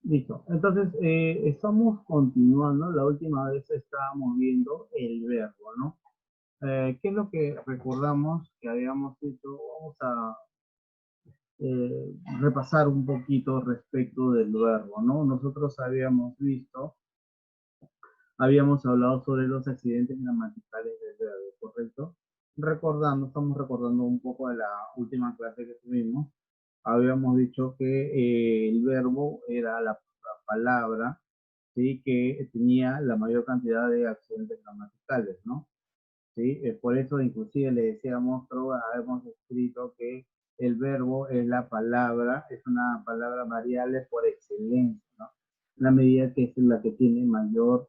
Listo. Entonces, estamos continuando. La última vez estábamos viendo el verbo, ¿no? ¿Qué es lo que recordamos que habíamos hecho? Vamos a repasar un poquito respecto del verbo, ¿no? Nosotros habíamos hablado sobre los accidentes gramaticales del verbo, ¿correcto? Estamos recordando un poco de la última clase que tuvimos. Habíamos dicho que el verbo era la palabra, ¿sí? Que tenía la mayor cantidad de accidentes gramaticales, ¿no? ¿Sí? Por eso inclusive le decíamos, hemos escrito que el verbo es la palabra, es una palabra variable por excelencia, ¿no? La medida que es la que tiene mayor,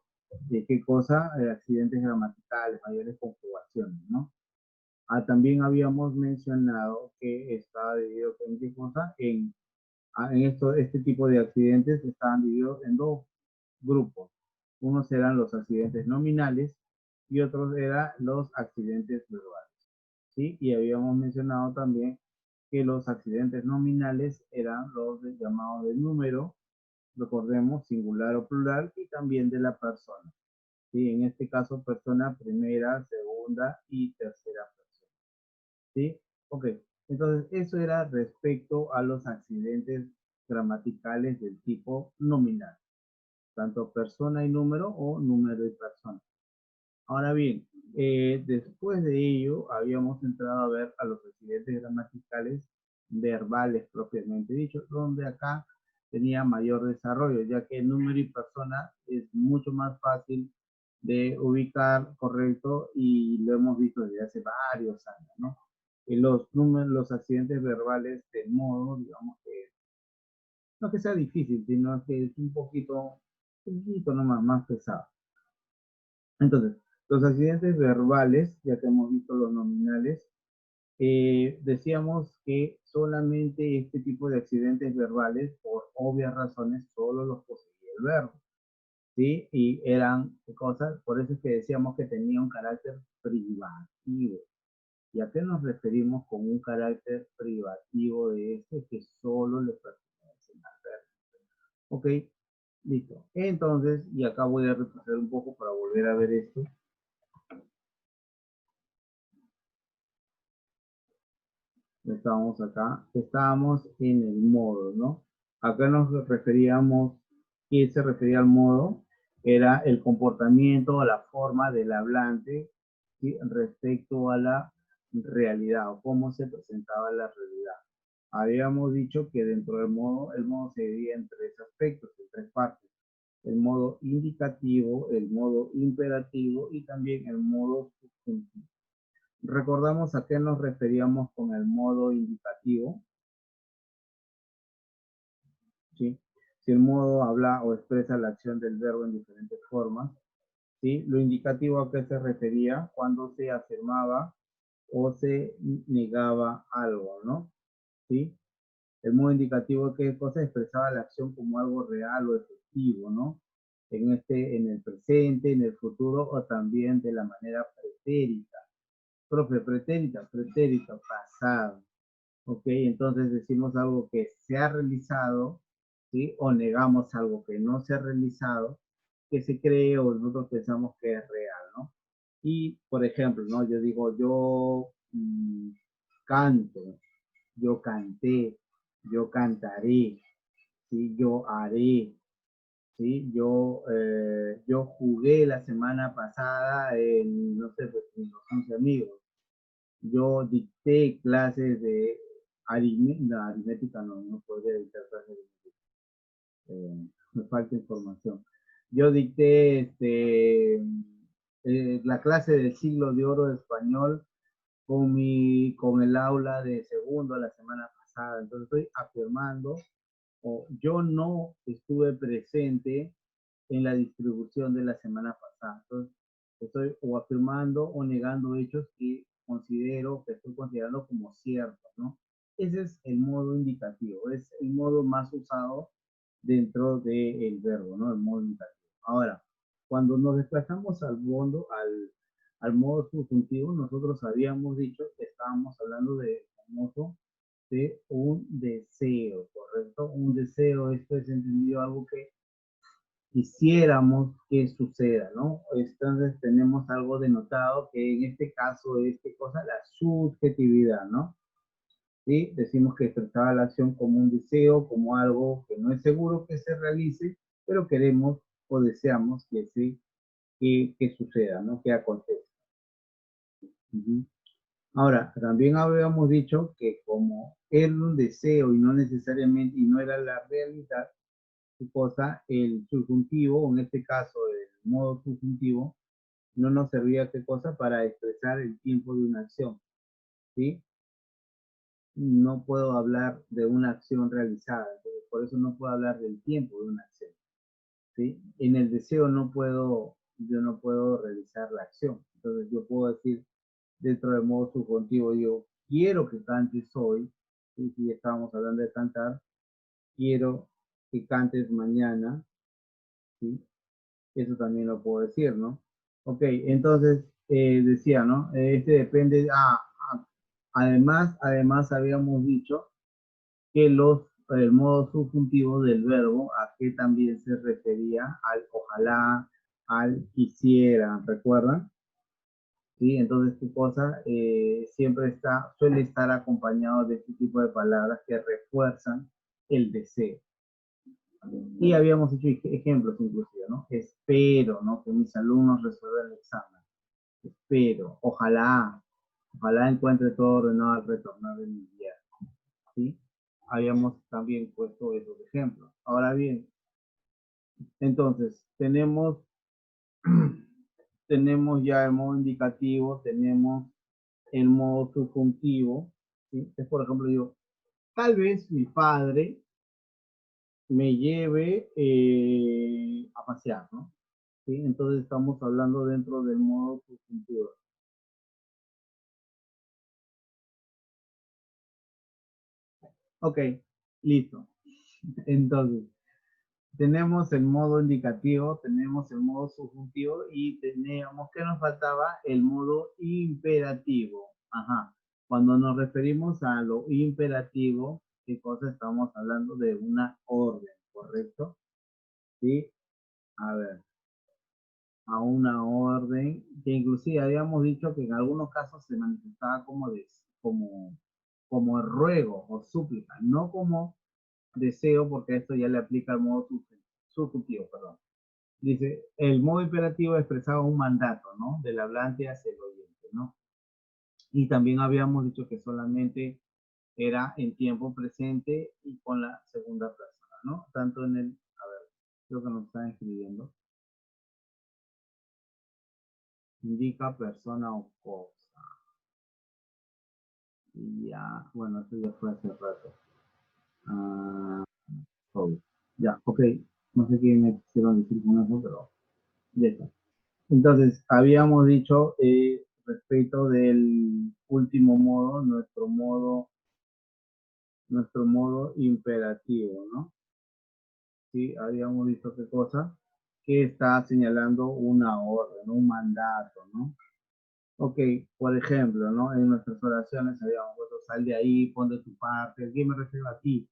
¿qué cosa? Accidentes gramaticales, mayores conjugaciones, ¿no? También habíamos mencionado que estaba dividido en qué cosa, este tipo de accidentes estaban divididos en dos grupos. Unos eran los accidentes nominales y otros eran los accidentes verbales. ¿Sí? Y habíamos mencionado también que los accidentes nominales eran llamados de número, recordemos, singular o plural, y también de la persona. ¿Sí? En este caso, persona primera, segunda y tercera persona. ¿Sí? Ok. Entonces, eso era respecto a los accidentes gramaticales del tipo nominal, tanto persona y número o número y persona. Ahora bien, después de ello habíamos entrado a ver a los accidentes gramaticales verbales propiamente dicho, donde acá tenía mayor desarrollo, ya que el número y persona es mucho más fácil de ubicar, correcto, y lo hemos visto desde hace varios años, ¿no? Los accidentes verbales de modo, digamos que no que sea difícil, sino que es un poquito nomás más pesado. Entonces, los accidentes verbales, ya que hemos visto los nominales, decíamos que solamente este tipo de accidentes verbales, por obvias razones, solo los poseía el verbo, ¿sí? Y eran cosas, por eso es que decíamos que tenía un carácter privativo. ¿Y a qué nos referimos con un carácter privativo de este que solo le pertenece al verbo? Ok, listo. Entonces, y acá voy a repasar un poco para volver a ver esto. Estábamos acá, estábamos en el modo, ¿no? Acá nos referíamos, ¿qué se refería al modo? Era el comportamiento o la forma del hablante, ¿sí? Respecto a la realidad o cómo se presentaba la realidad. Habíamos dicho que dentro del modo, el modo se dividía en tres aspectos, en tres partes. El modo indicativo, el modo imperativo y también el modo subjuntivo. Recordamos a qué nos referíamos con el modo indicativo, ¿sí? Si el modo habla o expresa la acción del verbo en diferentes formas, ¿sí? Lo indicativo a qué se refería cuando se afirmaba o se negaba algo, ¿no? ¿Sí? El modo indicativo, ¿qué cosa? Expresaba la acción como algo real o efectivo, ¿no? En el presente, en el futuro o también de la manera pretérita. Profe, pretérita, pretérito, pasado. ¿Ok? Entonces decimos algo que se ha realizado, ¿sí? O negamos algo que no se ha realizado, que se cree o nosotros pensamos que es real, ¿no? Y, por ejemplo, ¿no? Yo digo, yo canto, yo canté, yo cantaré, ¿sí? Yo haré, ¿sí? Yo jugué la semana pasada en, no sé, pues, con los 11 amigos. Yo dicté clases de aritmética, no podría dictar clases de aritmética. Me falta información. Yo dicté la clase del siglo de oro de español con el aula de segundo la semana pasada. Entonces estoy afirmando, o yo no estuve presente en la distribución de la semana pasada. Entonces, estoy o afirmando o negando hechos que estoy considerando como ciertos, ¿no? Ese es el modo indicativo, es el modo más usado dentro del verbo, ¿no? El modo indicativo. Ahora, cuando nos desplazamos al modo subjuntivo, nosotros habíamos dicho que estábamos hablando de famoso de un deseo, ¿correcto? Un deseo, esto es entendido algo que quisiéramos que suceda, ¿no? Entonces tenemos algo denotado que en este caso es, ¿qué cosa? La subjetividad, ¿no? ¿Sí? Decimos que expresaba la acción como un deseo, como algo que no es seguro que se realice, pero queremos o deseamos que sí, que suceda, ¿no? Que acontezca. Ujú. Ahora, también habíamos dicho que como era un deseo y no necesariamente, y no era la realidad, ¿qué cosa? El subjuntivo, o en este caso el modo subjuntivo, no nos servía, ¿qué cosa? Para expresar el tiempo de una acción, ¿sí? No puedo hablar de una acción realizada, entonces por eso no puedo hablar del tiempo de una acción, ¿sí? En el deseo yo no puedo realizar la acción, entonces yo puedo decir dentro del modo subjuntivo, yo quiero que cantes hoy, y si estábamos hablando de cantar, quiero que cantes mañana, ¿sí? Eso también lo puedo decir, ¿no? Ok, entonces decía, ¿no? Este depende, además habíamos dicho que el modo subjuntivo del verbo, a qué también se refería, al ojalá, al quisiera, ¿recuerdan? ¿Sí? Entonces tu cosa siempre suele estar acompañado de este tipo de palabras que refuerzan el deseo. Y habíamos hecho ejemplos inclusive, ¿no? Espero, ¿no? Que mis alumnos resuelvan el examen. Espero, ojalá encuentre todo ordenado al retornar de mi día, ¿sí? Habíamos también puesto esos ejemplos. Ahora bien, entonces, tenemos ya el modo indicativo, tenemos el modo subjuntivo, ¿sí? Entonces, por ejemplo, digo, tal vez mi padre me lleve a pasear, ¿no? ¿Sí? Entonces estamos hablando dentro del modo subjuntivo. Ok, listo. Entonces, tenemos el modo indicativo, tenemos el modo subjuntivo y teníamos que nos faltaba el modo imperativo. Ajá. Cuando nos referimos a lo imperativo, ¿qué cosa estamos hablando? De una orden, ¿correcto? Sí. A ver, a una orden que inclusive habíamos dicho que en algunos casos se manifestaba como ruego o súplica, no como deseo, porque esto ya le aplica al modo subjuntivo, perdón. Dice, el modo imperativo expresaba un mandato, ¿no? Del hablante hacia el oyente, ¿no? Y también habíamos dicho que solamente era en tiempo presente y con la segunda persona, ¿no? Tanto en el, a ver, creo que nos están escribiendo, indica persona o cosa. Y ya, bueno, eso ya fue hace rato. Ah, oh, ya, ok. No sé qué me quisieron decir con eso, pero ya está. Entonces, habíamos dicho respecto del último modo, nuestro modo imperativo, ¿no? Sí, habíamos visto qué cosa, que está señalando una orden, un mandato, ¿no? Ok, por ejemplo, ¿no? En nuestras oraciones habíamos puesto, sal de ahí, pon de tu parte, ¿a quién me refiero a ti?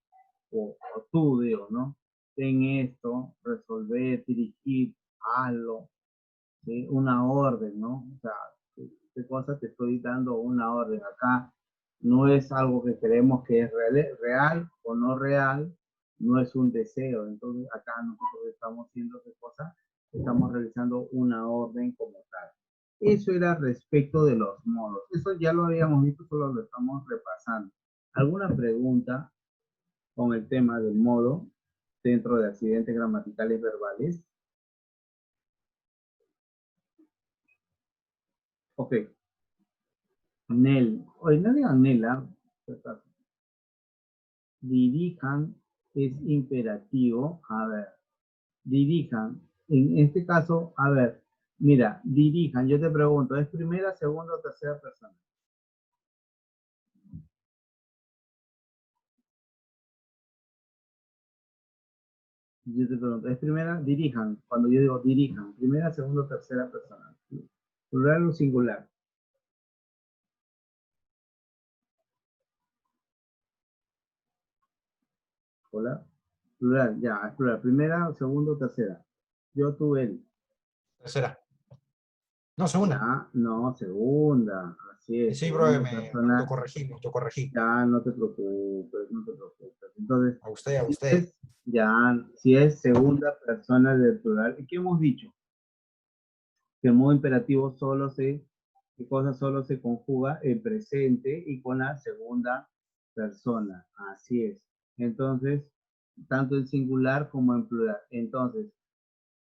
O tú, digo, ¿no? Ten esto, resolver, dirigir, hazlo, ¿sí? Una orden, ¿no? O sea, ¿qué cosa te estoy dando una orden? Acá no es algo que creemos que es real o no real, no es un deseo. Entonces, acá nosotros estamos haciendo qué cosa, estamos realizando una orden como tal. Eso era respecto de los modos. Eso ya lo habíamos visto, solo lo estamos repasando. ¿Alguna pregunta con el tema del modo dentro de accidentes gramaticales verbales? Ok, Nel, oye, no digan Nela, dirijan es imperativo. A ver, dirijan. En este caso, a ver, mira, dirijan. Yo te pregunto, ¿es primera, segunda o tercera persona? Yo te pregunto, ¿es primera? Dirijan. Cuando yo digo dirijan, primera, segunda o tercera persona. Plural o singular. Hola. Plural, ya, es plural. Primera, segundo, tercera. Yo, tú, él. Tercera. No, segunda. Ya, no, segunda. Así Y es, sí, bro, segunda me persona. autocorregí, me autocorregí. Ya, no te preocupes, no te preocupes. Entonces, A usted, a si usted. es, ya, si es segunda persona del plural, ¿y qué hemos dicho? Que el modo imperativo ¿qué cosa solo se conjuga en presente y con la segunda persona? Así es. Entonces, tanto en singular como en plural. Entonces,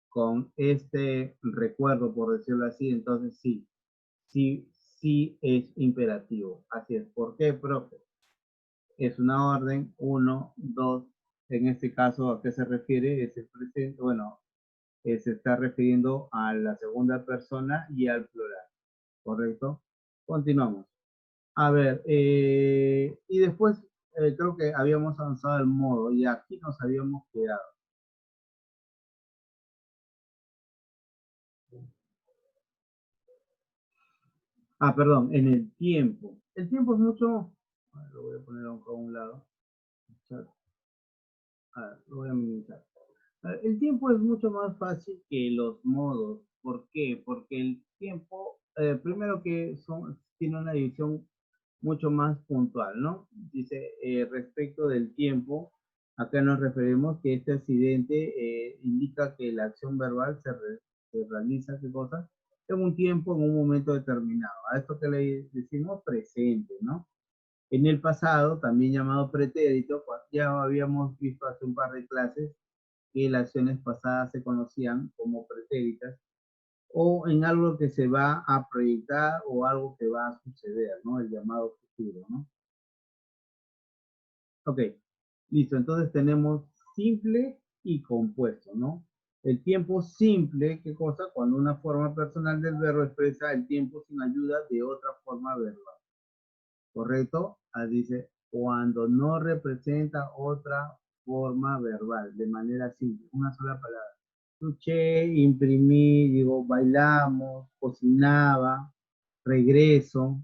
con este recuerdo, por decirlo así, entonces sí, sí es imperativo. Así es. ¿Por qué, profe? Es una orden, uno, dos. En este caso, ¿a qué se refiere? Es el presente, bueno, se está refiriendo a la segunda persona y al plural, ¿correcto? Continuamos. A ver, y después creo que habíamos avanzado el modo y aquí nos habíamos quedado. Ah, perdón, en el tiempo. El tiempo es mucho, a ver, lo voy a poner a un lado. A ver, lo voy a minimizar. El tiempo es mucho más fácil que los modos. ¿Por qué? Porque el tiempo, primero que tiene una división mucho más puntual, ¿no? Dice, respecto del tiempo, acá nos referimos que este accidente indica que la acción verbal se realiza, ¿qué cosa? En un tiempo, en un momento determinado. A esto que le decimos presente, ¿no? En el pasado, también llamado pretérito, pues ya habíamos visto hace un par de clases que las acciones pasadas se conocían como pretéritas, o en algo que se va a proyectar o algo que va a suceder, ¿no? El llamado futuro, ¿no? Ok, listo. Entonces tenemos simple y compuesto, ¿no? El tiempo simple, ¿qué cosa? Cuando una forma personal del verbo expresa el tiempo sin ayuda de otra forma verbal. ¿Correcto? Dice, cuando no representa otra forma verbal, de manera simple, una sola palabra. Escuché, imprimí, digo, bailamos, cocinaba, regreso,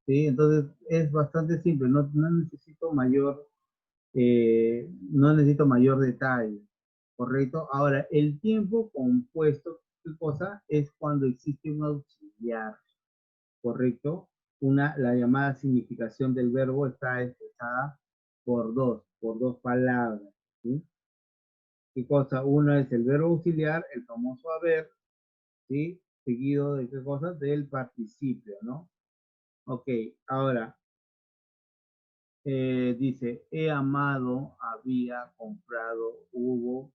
¿sí? Entonces es bastante simple, no necesito mayor detalle, ¿correcto? Ahora, el tiempo compuesto, ¿qué cosa? Es cuando existe un auxiliar, ¿correcto? La llamada significación del verbo está expresada por dos palabras, ¿sí? ¿Qué cosa? Uno es el verbo auxiliar, el famoso haber, ¿sí? Seguido de qué cosa? Del participio, ¿no? Ok, ahora, dice, he amado, había comprado, hubo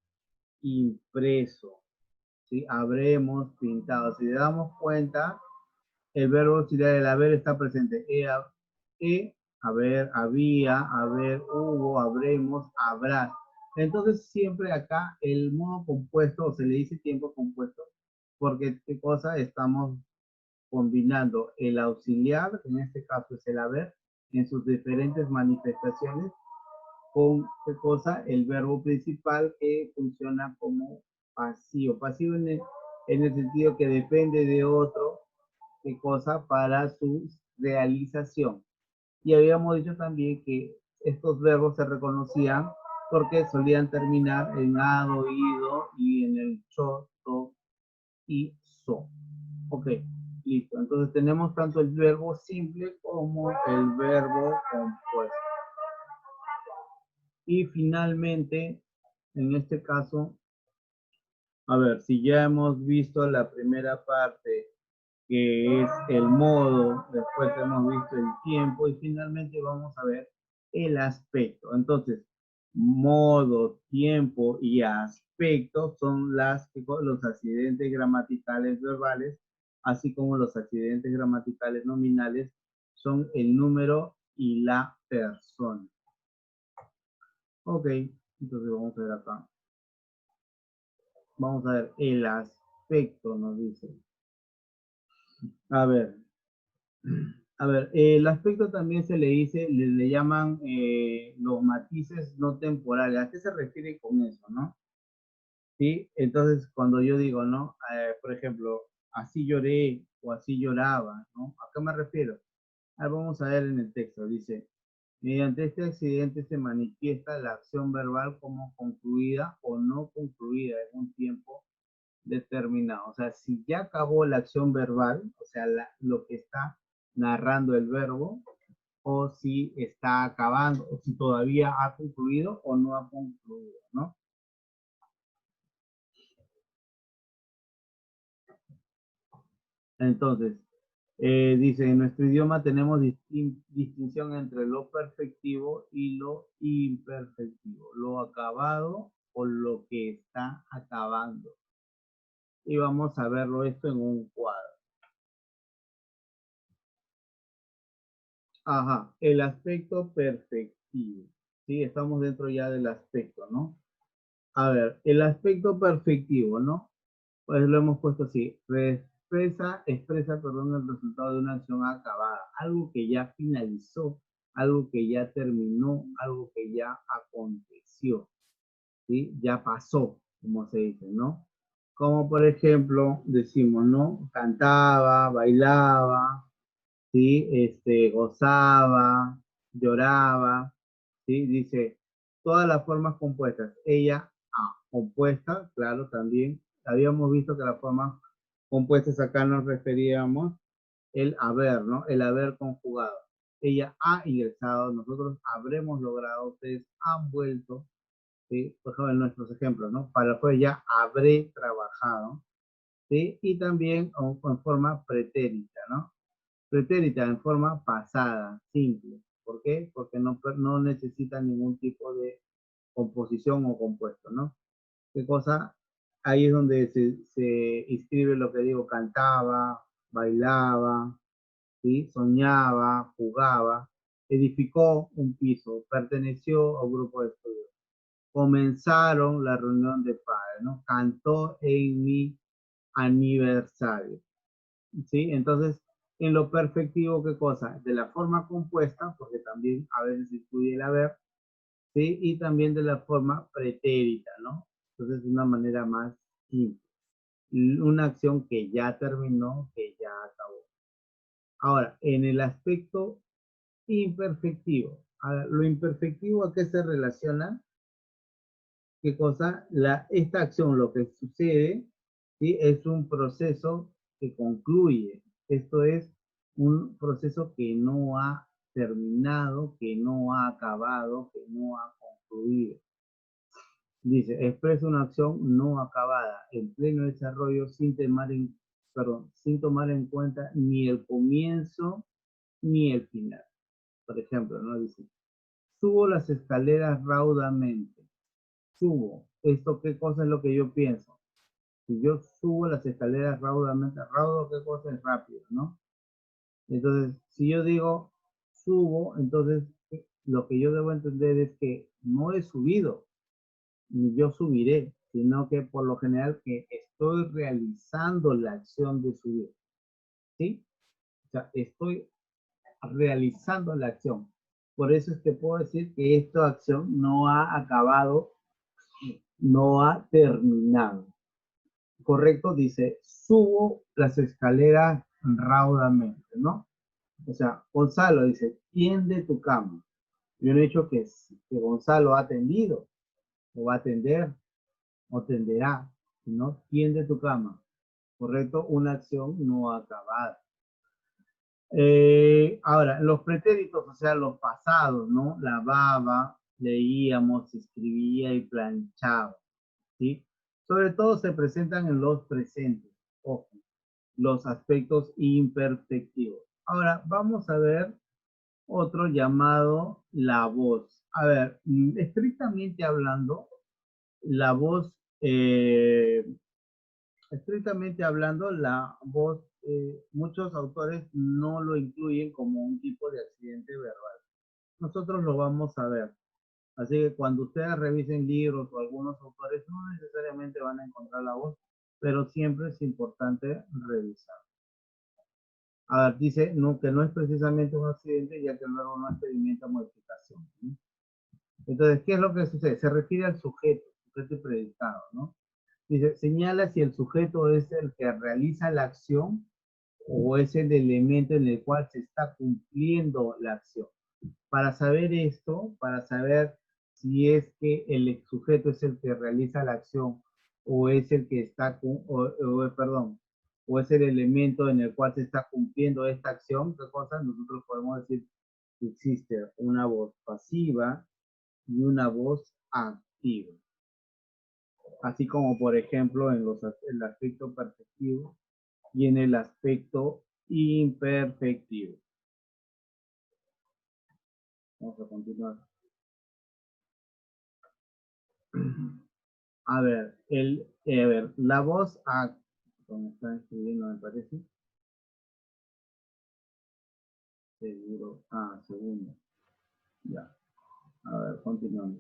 impreso, ¿sí? Habremos pintado. Si le damos cuenta, el verbo auxiliar del haber está presente. Haber, había, haber, hubo, habremos, habrás. Entonces siempre acá el modo compuesto, o se le dice tiempo compuesto, porque qué cosa estamos combinando el auxiliar, en este caso es el haber, en sus diferentes manifestaciones, con qué cosa el verbo principal que funciona como pasivo. Pasivo en el sentido que depende de otro, qué cosa para su realización. Y habíamos dicho también que estos verbos se reconocían porque solían terminar en ado, ido y en el cho, to y so. Ok, listo. Entonces tenemos tanto el verbo simple como el verbo compuesto. Y finalmente, en este caso, a ver, si ya hemos visto la primera parte, que es el modo, después hemos visto el tiempo y finalmente vamos a ver el aspecto. Entonces, modo, tiempo y aspecto son los accidentes gramaticales verbales, así como los accidentes gramaticales nominales son el número y la persona. Ok, entonces vamos a ver acá. Vamos a ver el aspecto, nos dice. A ver, el aspecto también se le dice, le llaman los matices no temporales. ¿A qué se refiere con eso, no? Sí, entonces cuando yo digo, ¿no? Por ejemplo, así lloré o así lloraba, ¿no? ¿A qué me refiero? Vamos a ver en el texto, dice, Mediante este accidente se manifiesta la acción verbal como concluida o no concluida en un tiempo determinado. O sea, si ya acabó la acción verbal, o sea, lo que está narrando el verbo, o si está acabando, o si todavía ha concluido o no ha concluido, ¿no? Entonces, dice, en nuestro idioma tenemos distinción entre lo perfectivo y lo imperfectivo, lo acabado o lo que está acabando. Y vamos a verlo esto en un cuadro. Ajá, el aspecto perfectivo. Sí, estamos dentro ya del aspecto, ¿no? A ver, el aspecto perfectivo, ¿no? Pues lo hemos puesto así. Expresa, perdón, el resultado de una acción acabada. Algo que ya finalizó, algo que ya terminó, algo que ya aconteció, ¿sí? Ya pasó, como se dice, ¿no? Como por ejemplo, decimos, ¿no? Cantaba, bailaba, ¿sí? Gozaba, lloraba, ¿sí? Dice, todas las formas compuestas. Ella, compuesta, claro, también. Habíamos visto que las formas compuestas acá nos referíamos el haber, ¿no? El haber conjugado. Ella ha ingresado, nosotros habremos logrado, ustedes han vuelto, ¿sí? Por ejemplo, en nuestros ejemplos, ¿no? Para después ya habré trabajado, ¿sí? Y también en forma pretérita, ¿no? Pretérita en forma pasada, simple. ¿Por qué? Porque no necesita ningún tipo de composición o compuesto, ¿no? ¿Qué cosa? Ahí es donde se inscribe lo que digo, cantaba, bailaba, ¿sí? Soñaba, jugaba, edificó un piso, perteneció a un grupo de estudios. Comenzaron la reunión de padres, ¿no? Cantó en mi aniversario. ¿Sí? Entonces, en lo perfectivo, ¿qué cosa? De la forma compuesta, porque también a veces incluye el haber, ¿sí? Y también de la forma pretérita, ¿no? Entonces, de una manera más simple. Una acción que ya terminó, que ya acabó. Ahora, en el aspecto imperfectivo, lo imperfectivo a qué se relaciona, qué cosa, esta acción, lo que sucede, ¿sí? Es un proceso que concluye. Esto es un proceso que no ha terminado, que no ha acabado, que no ha concluido. Dice, expresa una acción no acabada, en pleno desarrollo, sin tomar en cuenta ni el comienzo ni el final. Por ejemplo, ¿no? Dice, subo las escaleras raudamente. Subo. ¿Esto qué cosa es lo que yo pienso? Si yo subo las escaleras raudamente, raudo, ¿qué cosa es rápido, no? Entonces, si yo digo subo, entonces lo que yo debo entender es que no he subido, ni yo subiré, sino que por lo general que estoy realizando la acción de subir, ¿sí? O sea, estoy realizando la acción. Por eso es que puedo decir que esta acción no ha acabado, no ha terminado. Correcto, dice, subo las escaleras raudamente, ¿no? O sea, Gonzalo dice, tiende tu cama. Yo no he dicho que Gonzalo ha atendido, o va a atender, o tenderá, sino tiende tu cama. Correcto, una acción no acabada. Ahora, los pretéritos, o sea, los pasados, ¿no? Lavaba, leíamos, escribía y planchaba, ¿sí? Sobre todo se presentan en los presentes, ojo, los aspectos imperfectivos. Ahora, vamos a ver otro llamado la voz. A ver, estrictamente hablando, la voz, estrictamente hablando, la voz, muchos autores no lo incluyen como un tipo de accidente verbal. Nosotros lo vamos a ver. Así que cuando ustedes revisen libros o algunos autores, no necesariamente van a encontrar la voz, pero siempre es importante revisar. A ver, dice no, que no es precisamente un accidente, ya que luego no experimenta modificación, ¿no? Entonces, ¿qué es lo que sucede? Se refiere al sujeto y predicado, ¿no? Dice, señala si el sujeto es el que realiza la acción o es el elemento en el cual se está cumpliendo la acción. Para saber esto, para saber si es que el sujeto es el que realiza la acción o es el que está, perdón, o es el elemento en el cual se está cumpliendo esta acción, ¿qué cosa? Nosotros podemos decir que existe una voz pasiva y una voz activa. Así como, por ejemplo, en el aspecto perfectivo y en el aspecto imperfectivo. Vamos a continuar. A ver, la voz A, como están escribiendo, me parece. Seguro. Segundo. Ya. A ver, continuamos.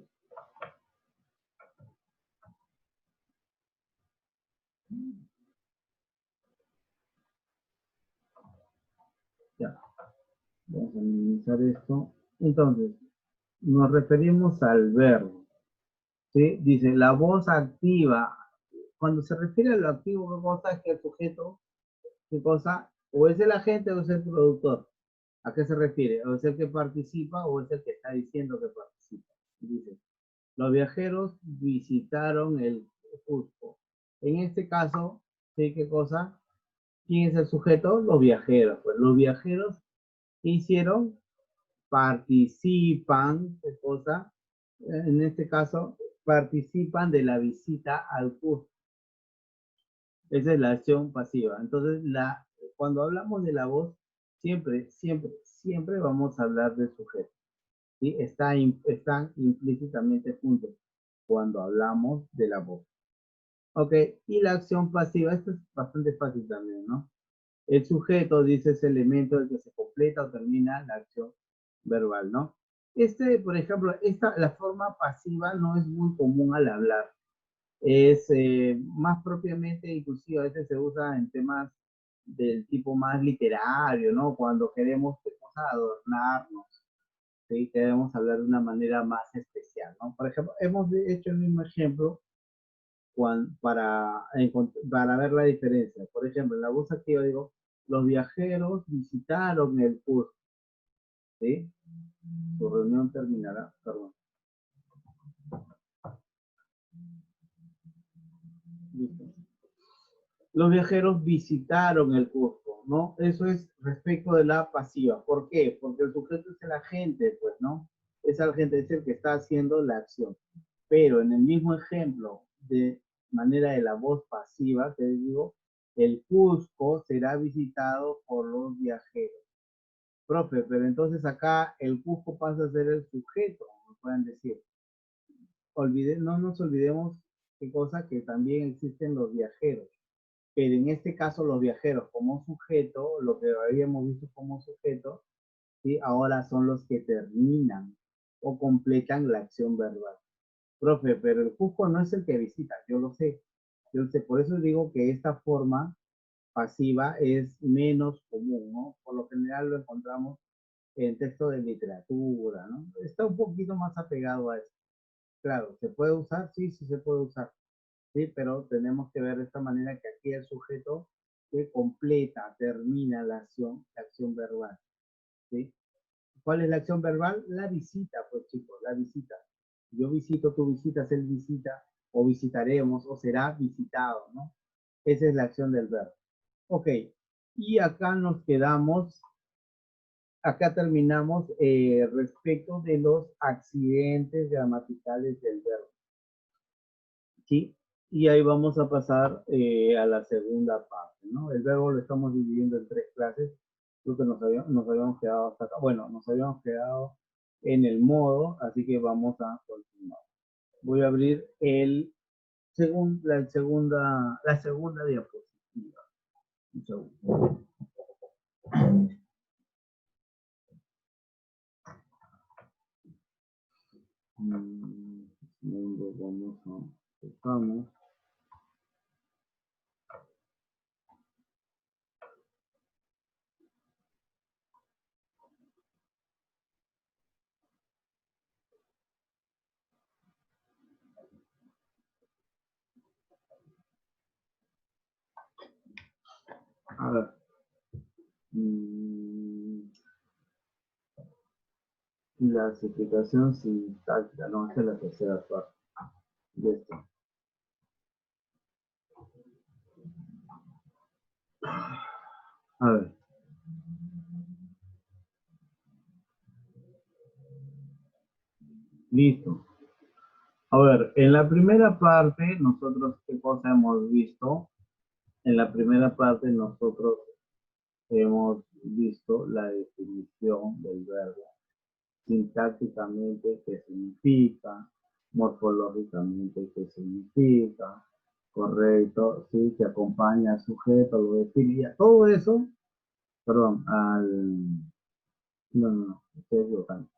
Ya. Vamos a minimizar esto. Entonces, nos referimos al verbo. ¿Sí? Dice, la voz activa. Cuando se refiere a lo activo, ¿qué cosa es que el sujeto? ¿Qué cosa? O es el agente o es el productor. ¿A qué se refiere? ¿O es el que participa o es el que está diciendo que participa? Dice, los viajeros visitaron el Cusco. En este caso, ¿sí? ¿Qué cosa? ¿Quién es el sujeto? Los viajeros. Pues los viajeros, ¿qué hicieron? Participan, ¿qué cosa? En este caso, participan de la visita al Cusco. Esa es la acción pasiva. Entonces, cuando hablamos de la voz, siempre vamos a hablar del sujeto. ¿Sí? Están implícitamente juntos cuando hablamos de la voz. Ok, y la acción pasiva, esto es bastante fácil también, ¿no? El sujeto dice ese elemento del que se completa o termina la acción verbal, ¿no? Por ejemplo, la forma pasiva no es muy común al hablar. Es más propiamente, inclusive a veces se usa en temas del tipo más literario, ¿no? Cuando queremos adornarnos, ¿sí? Queremos hablar de una manera más especial, ¿no? Por ejemplo, hemos hecho el mismo ejemplo para ver la diferencia. Por ejemplo, en la voz activa digo, los viajeros visitaron el curso, ¿sí? Su reunión terminará, perdón. Listo. Los viajeros visitaron el Cusco, ¿no? Eso es respecto de la pasiva. ¿Por qué? Porque el sujeto es el agente, pues, ¿no? Es el agente, es el que está haciendo la acción. Pero en el mismo ejemplo, de manera de la voz pasiva, te digo, el Cusco será visitado por los viajeros. Profe, pero entonces acá el Cusco pasa a ser el sujeto, me pueden decir. No nos olvidemos qué cosa, que también existen los viajeros. Pero en este caso los viajeros como sujeto, lo que habíamos visto como sujeto, ¿sí? Ahora son los que terminan o completan la acción verbal. Profe, pero el Cusco no es el que visita, yo lo sé. Yo lo sé, por eso digo que esta forma pasiva es menos común, ¿no? Por lo general lo encontramos en textos de literatura, ¿no? Está un poquito más apegado a eso. Claro, ¿se puede usar? Sí, sí se puede usar. ¿Sí? Pero tenemos que ver de esta manera que aquí el sujeto que completa, termina la acción verbal. ¿Sí? ¿Cuál es la acción verbal? La visita, pues chicos, la visita. Yo visito, tú visitas, él visita, o visitaremos, o será visitado, ¿no? Esa es la acción del verbo. Ok, y acá nos quedamos, acá terminamos respecto de los accidentes gramaticales del verbo. ¿Sí? Y ahí vamos a pasar a la segunda parte, ¿no? El verbo lo estamos dividiendo en tres clases. Creo que nos habíamos quedado hasta acá. Bueno, nos habíamos quedado en el modo, así que vamos a continuar. Voy a abrir la segunda diapositiva. Un segundo. Vamos a empezamos. A ver. Clasificación sintáctica, no, esta es la tercera parte de esto. A ver. Listo. A ver, en la primera parte, nosotros, ¿qué cosa hemos visto? En la primera parte, nosotros hemos visto la definición del verbo, sintácticamente qué significa, morfológicamente qué significa, correcto, sí, que acompaña al sujeto, lo define, ya, todo eso, perdón, no, estoy equivocando.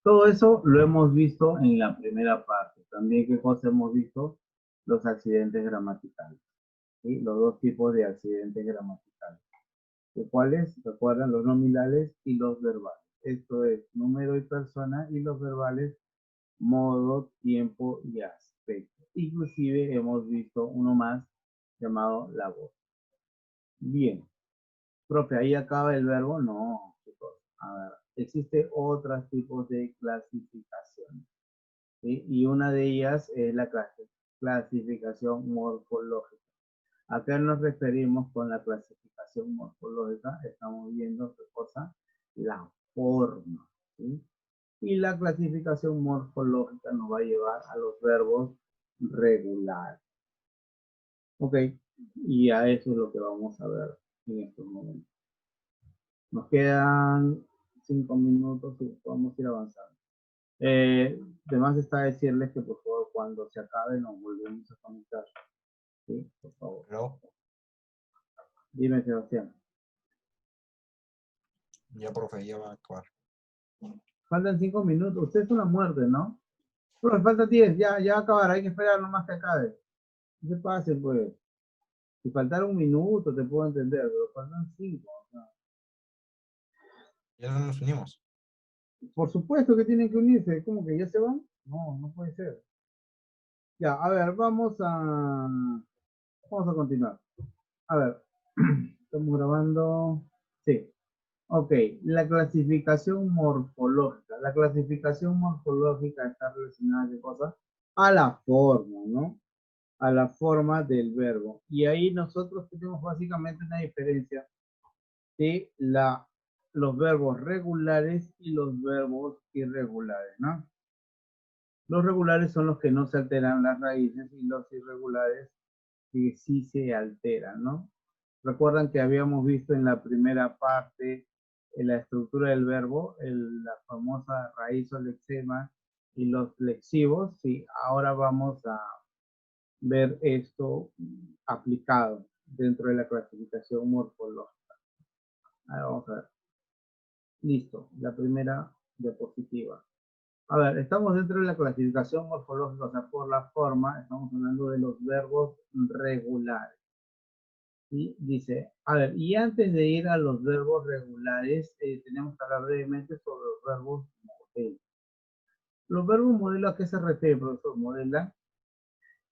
Todo eso lo hemos visto en la primera parte. También, ¿qué cosa hemos visto? Los accidentes gramaticales, ¿sí? Los dos tipos de accidentes gramaticales. ¿Cuáles? Recuerdan los nominales y los verbales. Esto es número y persona, y los verbales modo, tiempo y aspecto. Inclusive hemos visto uno más llamado la voz. Bien. Profe, ¿ahí acaba el verbo? No, chicos. A ver, existe otros tipos de clasificación, ¿sí? Y una de ellas es la clasificación morfológica. Acá nos referimos con la clasificación morfológica, estamos viendo qué cosa, la forma, ¿sí? Y la clasificación morfológica nos va a llevar a los verbos regulares. Ok, y a eso es lo que vamos a ver en estos momentos. Nos quedan 5 minutos y podemos ir avanzando. Además está decirles que por favor cuando se acabe nos volvemos a conectar. ¿Sí? Por favor. Pero Dime, Sebastián. ya, profe, ya va a acabar. Faltan 5 minutos. Usted es una muerte, ¿no? Pero falta 10, ya va a acabar. Hay que esperar nomás que acabe. No se pase, pues. Si faltara un minuto, te puedo entender, pero faltan 5. O sea, Ya no nos unimos. por supuesto que tienen que unirse. ¿Cómo que ya se van? No, no puede ser. Ya, a ver, vamos a continuar. A ver, estamos grabando. Sí. Ok, la clasificación morfológica. La clasificación morfológica está relacionada ¿qué cosa? A la forma, ¿no? A la forma del verbo. Y ahí nosotros tenemos básicamente una diferencia de los verbos regulares y los verbos irregulares, ¿no? Los regulares son los que no se alteran las raíces y los irregulares que sí se alteran, ¿no? Recuerdan que habíamos visto en la primera parte en la estructura del verbo, la famosa raíz o lexema y los flexivos, y ahora vamos a ver esto aplicado dentro de la clasificación morfológica. Ahora vamos a ver. Listo, la primera diapositiva. A ver, estamos dentro de la clasificación morfológica, o sea, por la forma, estamos hablando de los verbos regulares. Y dice, a ver, y antes de ir a los verbos regulares, tenemos que hablar brevemente sobre los verbos modelo. Los verbos modelo, ¿a qué se refiere, profesor? Modela.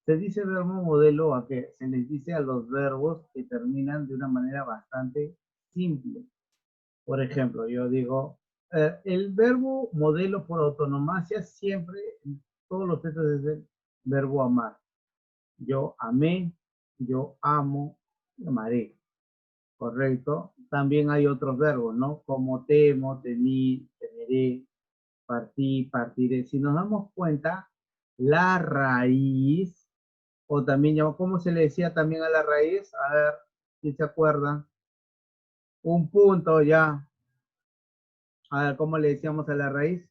Se dice verbo modelo a qué? Se les dice a los verbos que terminan de una manera bastante simple. Por ejemplo, yo digo, el verbo modelo por autonomacia siempre, en todos los textos es el verbo amar. Yo amé, yo amo, amaré. Correcto. También hay otros verbos, ¿no? Como temo, temí, temeré, partí, partiré. Si nos damos cuenta, la raíz, o también, ¿cómo se le decía también a la raíz? A ver, si se acuerdan. Un punto ya. A ver, ¿cómo le decíamos a la raíz?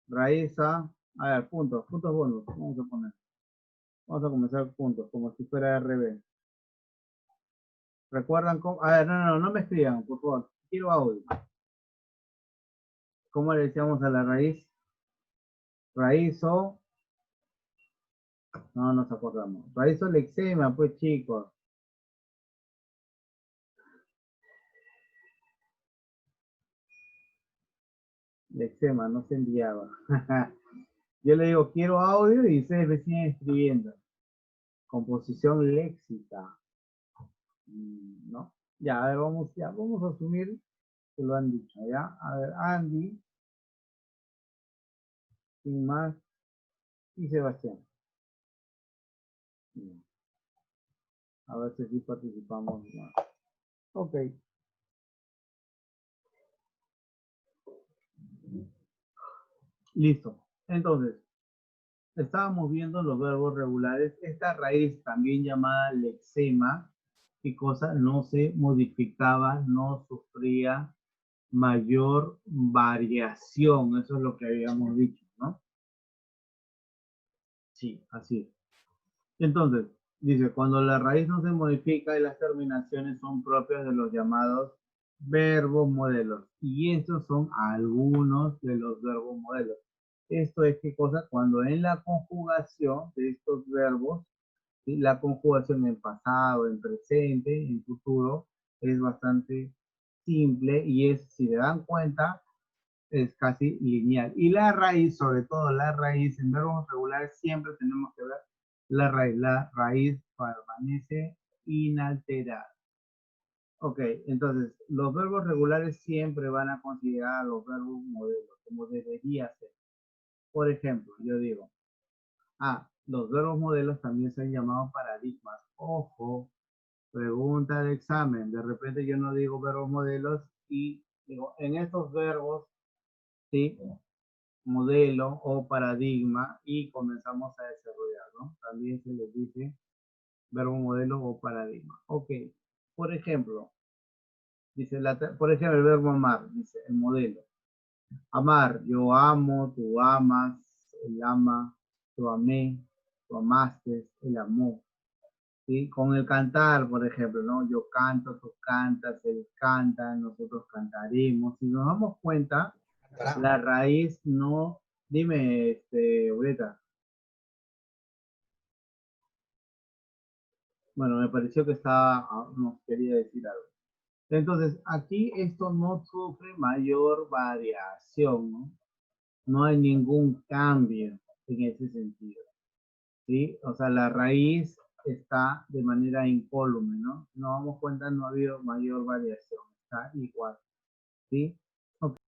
Raíz a ver, puntos, puntos bonus. Vamos a poner. Vamos a comenzar puntos, como si fuera RB. ¿Recuerdan cómo? A ver, no me escriban, por favor. Quiero audio. ¿Cómo le decíamos a la raíz? Raíz o... No nos acordamos. Raíz o lexema, pues chicos. Lexema, no se enviaba. Yo le digo, quiero audio y ustedes me siguen escribiendo. Composición léxica. ¿No? Ya, a ver, vamos a asumir que lo han dicho, ¿ya? A ver, Andy. sin más, y Sebastián. Bien. A ver si sí participamos más. Ok. Listo. Entonces, estábamos viendo los verbos regulares. Esta raíz, también llamada lexema, ¿qué cosa? No se modificaba, no sufría mayor variación. Eso es lo que habíamos dicho, ¿no? Sí, así es. Entonces, dice, cuando la raíz no se modifica y las terminaciones son propias de los llamados verbos modelos. Y estos son algunos de los verbos modelos. Esto es qué cosa, cuando en la conjugación de estos verbos, ¿sí? La conjugación en pasado, en presente, en futuro, es bastante simple y es, si se dan cuenta, es casi lineal. Y la raíz, sobre todo la raíz, en verbos regulares siempre tenemos que ver la raíz permanece inalterada. Ok, entonces los verbos regulares siempre van a considerar a los verbos modelos, como debería ser. Por ejemplo, yo digo, los verbos modelos también se han llamado paradigmas. Ojo, pregunta de examen. De repente yo no digo verbos modelos y digo, en estos verbos, sí, modelo o paradigma y comenzamos a desarrollar, ¿no? También se les dice verbo modelo o paradigma. Ok, por ejemplo, dice, por ejemplo, el verbo amar, dice el modelo. Amar, yo amo, tú amas, él ama, tú amé, tú amaste, él amó. ¿Sí? Con el cantar, por ejemplo, ¿no? Yo canto, tú cantas, él canta, nosotros cantaremos. Si nos damos cuenta, la raíz no, dime, Ureta. Bueno, me pareció que nos quería decir algo. Entonces, aquí esto no sufre mayor variación, ¿no? No hay ningún cambio en ese sentido, ¿sí? O sea, la raíz está de manera incólume, ¿no? Si nos damos cuenta, no ha habido mayor variación, está igual, ¿sí?